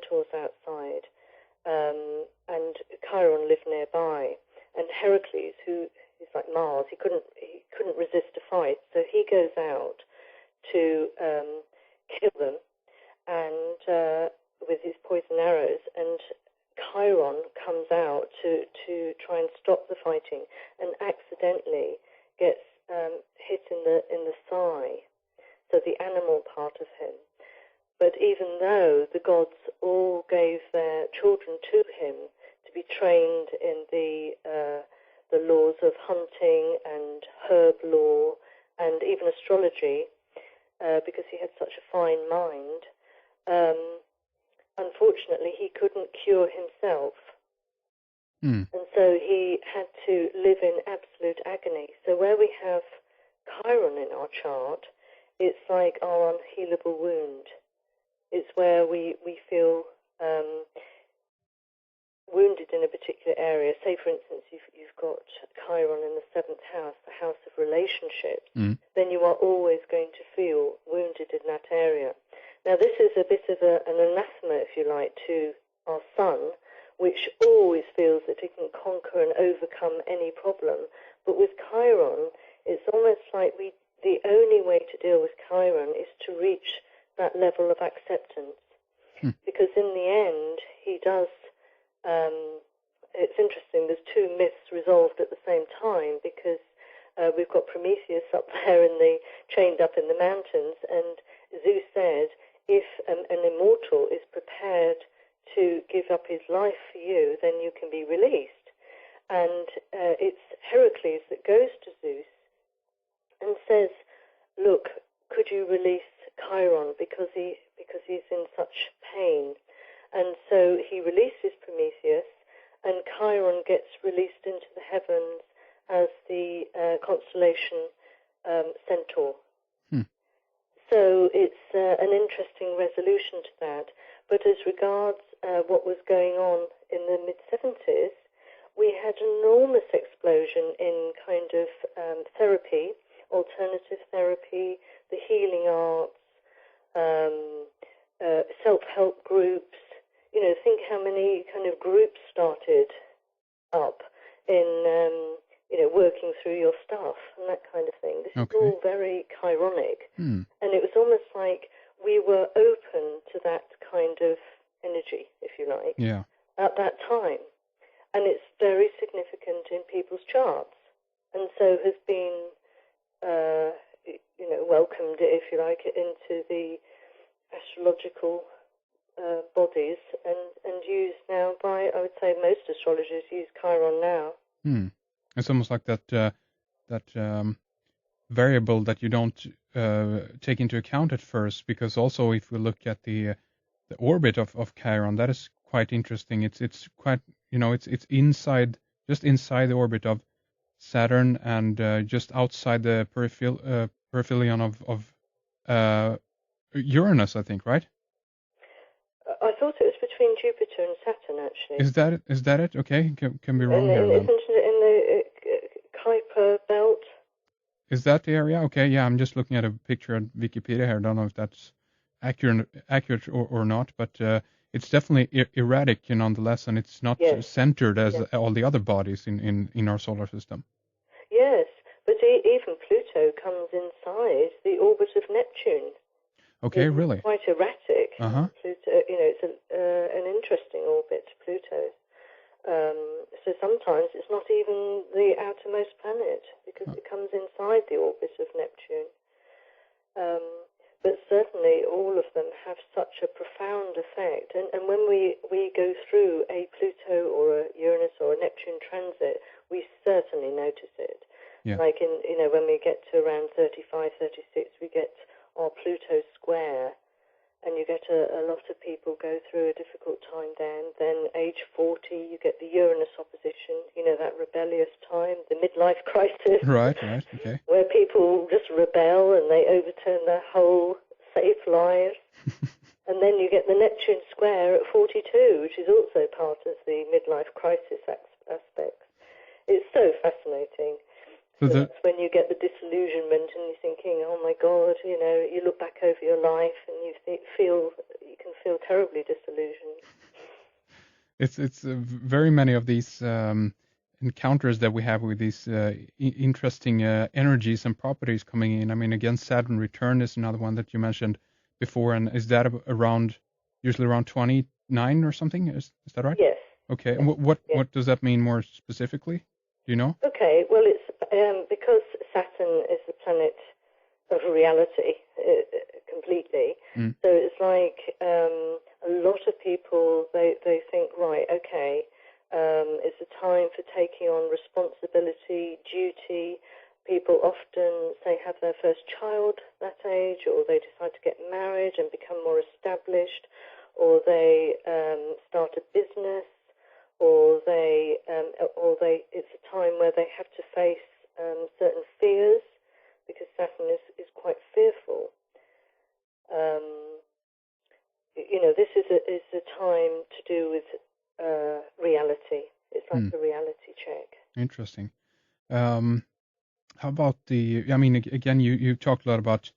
centaurs outside, and Chiron lived nearby. And Heracles, who is like Mars, he couldn't resist a fight, so he goes out to kill them, and with his poison arrows, and Chiron comes out to try and stop the fighting, and accidentally gets hit in the thigh, so the animal part of him. But even though the gods all gave their children to him to be trained in the laws of hunting and herb law and even astrology, because he had such a fine mind, unfortunately he couldn't cure himself. And so he had to live in absolute agony. So where we have Chiron in our chart, it's like our unhealable wound. It's where we feel wounded in a particular area. Say, for instance, you've got Chiron in the 7th house, the house of relationships, then you are always going to feel wounded in that area. Now, this is a bit of an anathema, if you like, to our sun, which always feels that it can conquer and overcome any problem. But with Chiron, it's almost like the only way to deal with Chiron is to reach that level of acceptance. Because in the end, he does... it's interesting, there's two myths resolved at the same time, because we've got Prometheus up there chained up in the mountains, and Zeus said, if an immortal is prepared to give up his life for you, then you can be released. And it's Heracles that goes to Zeus and says, look, could you release Chiron, because he's in such pain. And so he releases Prometheus, and Chiron gets released into the heavens as the constellation Centaur. So it's an interesting resolution to that. But as regards what was going on in the mid-70s, we had an enormous explosion in kind of therapy, alternative therapy, the healing arts, self-help groups. You know, think how many kind of groups started up in, working through your stuff and that kind of thing. This is all very chironic. And it was almost like we were open to that kind of energy, if you like, at that time. And it's very significant in people's charts. And so has been, welcomed, if you like, into the astrological bodies and used now by, I would say, most astrologers use Chiron now. It's almost like that variable that you don't take into account at first, because also if we look at the orbit of Chiron, that is quite interesting. It's quite, it's inside the orbit of Saturn, and just outside the perihelion of Uranus, I think, right? I thought it was between Jupiter and Saturn, actually. Is that it? Okay, can be wrong here then. Isn't it in the Kuiper belt? Is that the area? Okay, yeah, I'm just looking at a picture on Wikipedia here. I don't know if that's accurate or not, but it's definitely erratic nonetheless, and it's not centered as all the other bodies in our solar system. Yes, but even Pluto comes inside the orbit of Neptune. Okay, really? Quite erratic. Pluto, it's an interesting orbit, Pluto. So sometimes it's not even the outermost planet, because it comes inside the orbit of Neptune. But certainly all of them have such a profound effect. And when we go through a Pluto or a Uranus or a Neptune transit, we certainly notice it. Yeah. Like when we get to around 35, 36, we get our Pluto square, and you get a lot of people go through a difficult time then age 40, you get the Uranus opposition, that rebellious time, the midlife crisis. Right, okay. Where people just rebel and they overturn their whole safe lives. And then you get the Neptune square at 42, which is also part of the midlife crisis aspects. It's so fascinating. So that's when you get the disillusionment and you're thinking, oh my God, you look back over your life and you can feel terribly disillusioned. It's very many of these encounters that we have with these interesting energies and properties coming in. I mean, again, Saturn return is another one that you mentioned before, and is that usually around 29 or something? Is that right? Yes. Okay, Yes. and what does that mean more specifically? Do you know? Okay, well, it's because Saturn is the planet of reality completely. So it's like a lot of people, they think, right, okay, it's a time for taking on responsibility, duty. People often, say, have their first child that age, or they decide to get married and become more established, or they start a business, or it's a time where they have to face certain fears, because Saturn is quite fearful. This is a time to do with reality. It's like a reality check. Interesting. How about I mean, again, you talked a lot about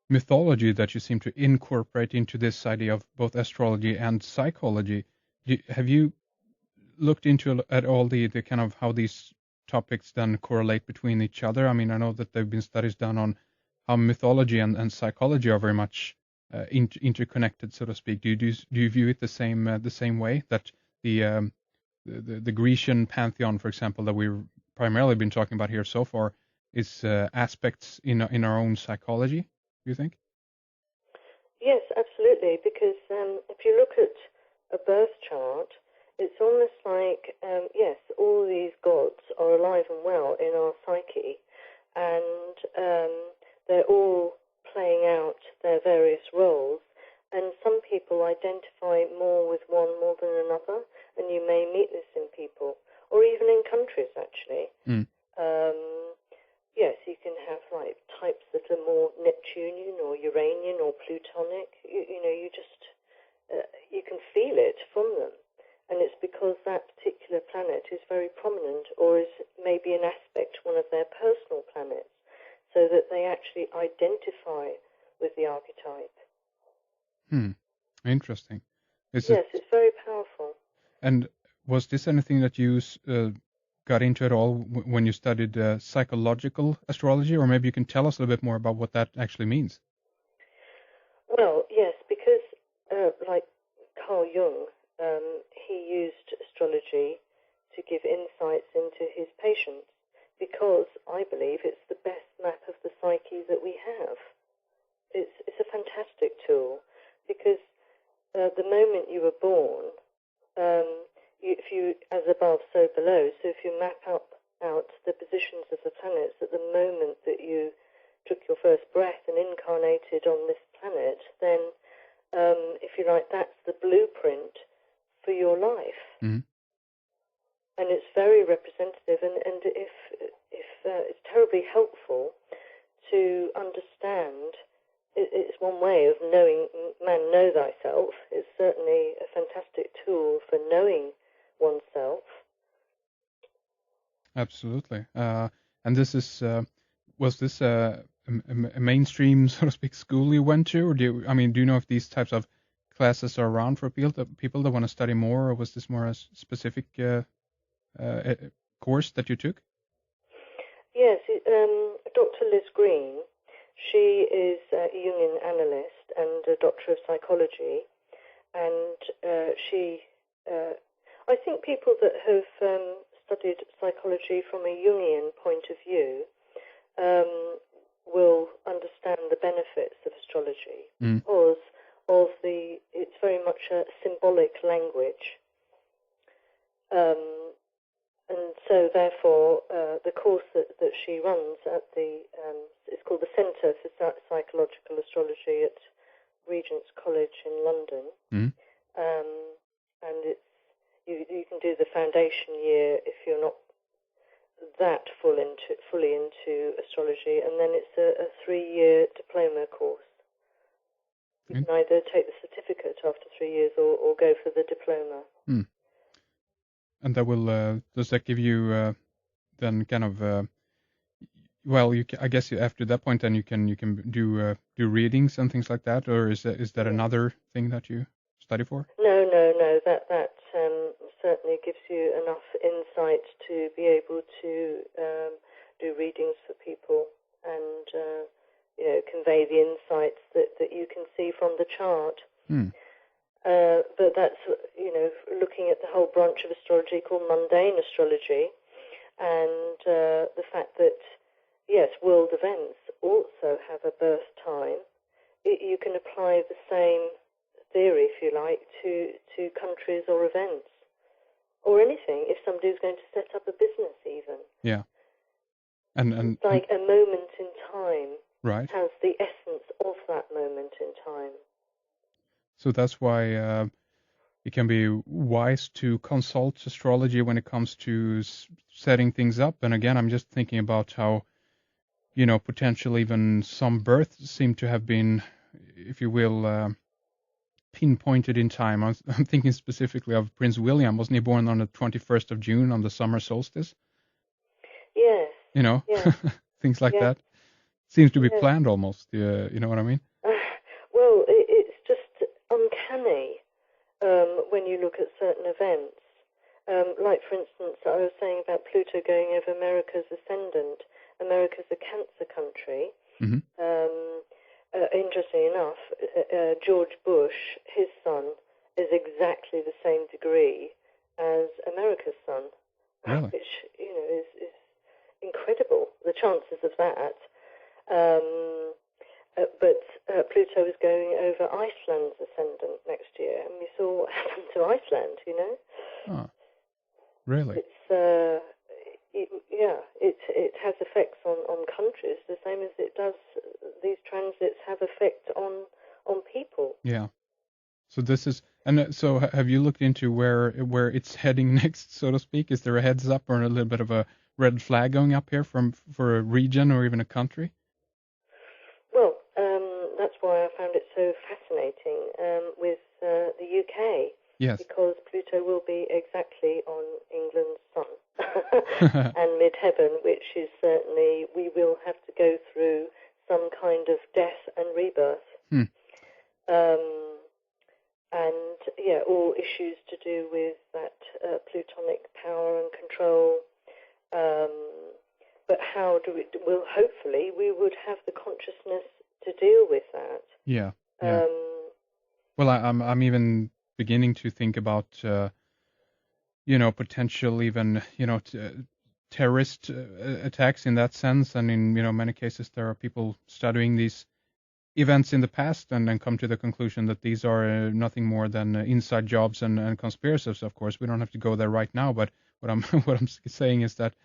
mythology that you seem to incorporate into this idea of both astrology and psychology. Have you looked into at all the kind of how these topics then correlate between each other? I mean, I know that there have been studies done on how mythology and psychology are very much interconnected, so to speak. Do you view it the same way, that the Grecian pantheon, for example, that we've primarily been talking about here so far, is aspects in our own psychology? Do you think? Yes, absolutely. Because if you look at a birth chart, it's almost like, yes, all these gods are alive and well in our psyche, and they're all playing out their various roles. And some people identify more with one more than another, and you may meet this in people, or even in countries, actually. Yes, you can have like types that are more Neptunian or Uranian or Plutonic. You just you can feel it from them, and it's because that particular planet is very prominent, or is maybe an aspect to one of their personal planets, so that they actually identify with the archetype. Interesting. Yes, it's very powerful. And was this anything that you got into at all when you studied psychological astrology, or maybe you can tell us a little bit more about what that actually means? Well, yes, because like Carl Jung, he used astrology to give insights into his patients, because I believe it's the best map of the psyche that we have. It's a fantastic tool, because the moment you were born, if you, as above, so below, so if you map out the positions of the planets at the moment that you took your first breath and incarnated on this planet, then, if you like, that's the blueprint for your life. Mm-hmm. And it's very representative, and if it's terribly helpful to understand. It's one way of knowing, man, know thyself. It's certainly a fantastic tool for knowing oneself. Absolutely. And this is, was this a mainstream, so to speak, school you went to? Or do you know if these types of classes are around for people that want to study more, or was this more a specific course that you took? Yes, Dr. Liz Green, she is a Jungian analyst and a doctor of psychology, and I think people that have studied psychology from a Jungian point of view will understand the benefits of astrology, because of it's very much a symbolic language. And so, therefore, the course that she runs at it's called the Centre for Psychological Astrology at Regent's College in London. And it's you can do the foundation year if you're not that fully into astrology, and then it's a 3-year diploma course. You can either take the certificate after 3 years or go for the diploma. And that will does that give you then kind of well, I guess after that point, then you can do readings and things like that, or is that Yeah. another thing that you study for? No. That certainly gives you enough insight to be able to do readings for people and convey the insights that you can see from the chart. But that's looking at the whole branch of astrology called mundane astrology, and the fact that yes, world events also have a birth time. You can apply the same theory, if you like, to countries or events or anything. If somebody's going to set up a business, even and like a moment in time right. has the essence of that moment in time. So that's why it can be wise to consult astrology when it comes to setting things up. And again, I'm just thinking about how potentially even some births seem to have been, if you will, pinpointed in time. I'm thinking specifically of Prince William. Wasn't he born on the 21st of June on the summer solstice? Yes. Yeah. Things like Yeah. that. Seems to be Yeah. planned almost. You know what I mean? Well, it's just uncanny when you look at certain events. Like, for instance, I was saying about Pluto going over America's ascendant. America's a Cancer country. Mm-hmm. Interestingly enough, George Bush, his son, is exactly the same degree as America's son, Really? which is incredible. The chances of that. But Pluto is going over Iceland's ascendant next year, and we saw what happened to Iceland. Oh, really? It has effects on countries the same as it does. These transits have effect on people. Yeah. So this is, and so have you looked into where it's heading next, so to speak? Is there a heads up or a little bit of a red flag going up here for a region or even a country? Well, that's why I found it so fascinating with the UK. Yes. Because Pluto will be exactly on England's sun and mid-heaven, which is certainly, we will have to go through some kind of death and rebirth. And, all issues to do with that Plutonic power and control. But how do we, well, hopefully we would have the consciousness to deal with that. Yeah. Well, I'm even beginning to think about, potential even, terrorist attacks in that sense. And in, many cases there are people studying these events in the past and then come to the conclusion that these are nothing more than inside jobs and conspiracies. Of course, we don't have to go there right now, but what I'm what I'm saying is that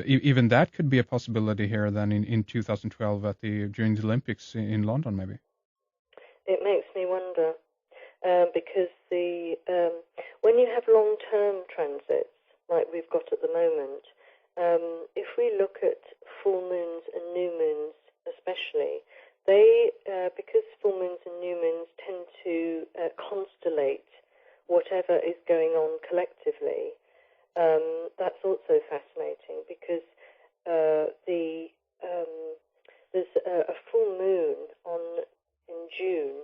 even that could be a possibility here then in 2012 during the Olympics in London, maybe. It makes me wonder because when you have long-term transits like we've got at the moment, if we look at full moons and new moons especially, they, because full moons and new moons tend to constellate whatever is going on collectively, that's also fascinating because there's a full moon in June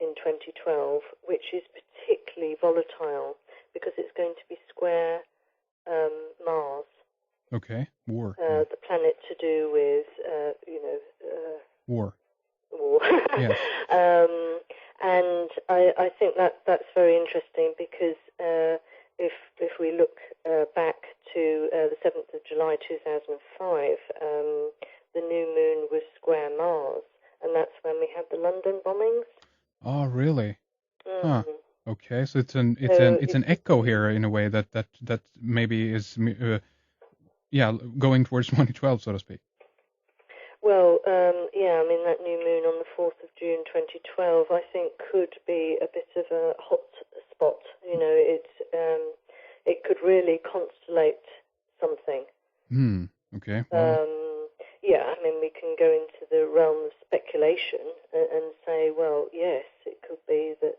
in 2012, which is particularly volatile because it's going to be square Mars. Okay, war. The planet to do with, war. Yes. And I think that's very interesting because if we look back to the 7th of July 2005, the new moon was square Mars, and that's when we had the London bombings. Oh, really? Huh. Okay, so it's an echo here in a way that maybe is going towards 2012, so to speak. Well, I mean that new moon on the 4th of June 2012, I think could be a bit of a hot spot. It could really constellate something. Okay. I mean, we can go into the realm of speculation and say, well, yes, it could be that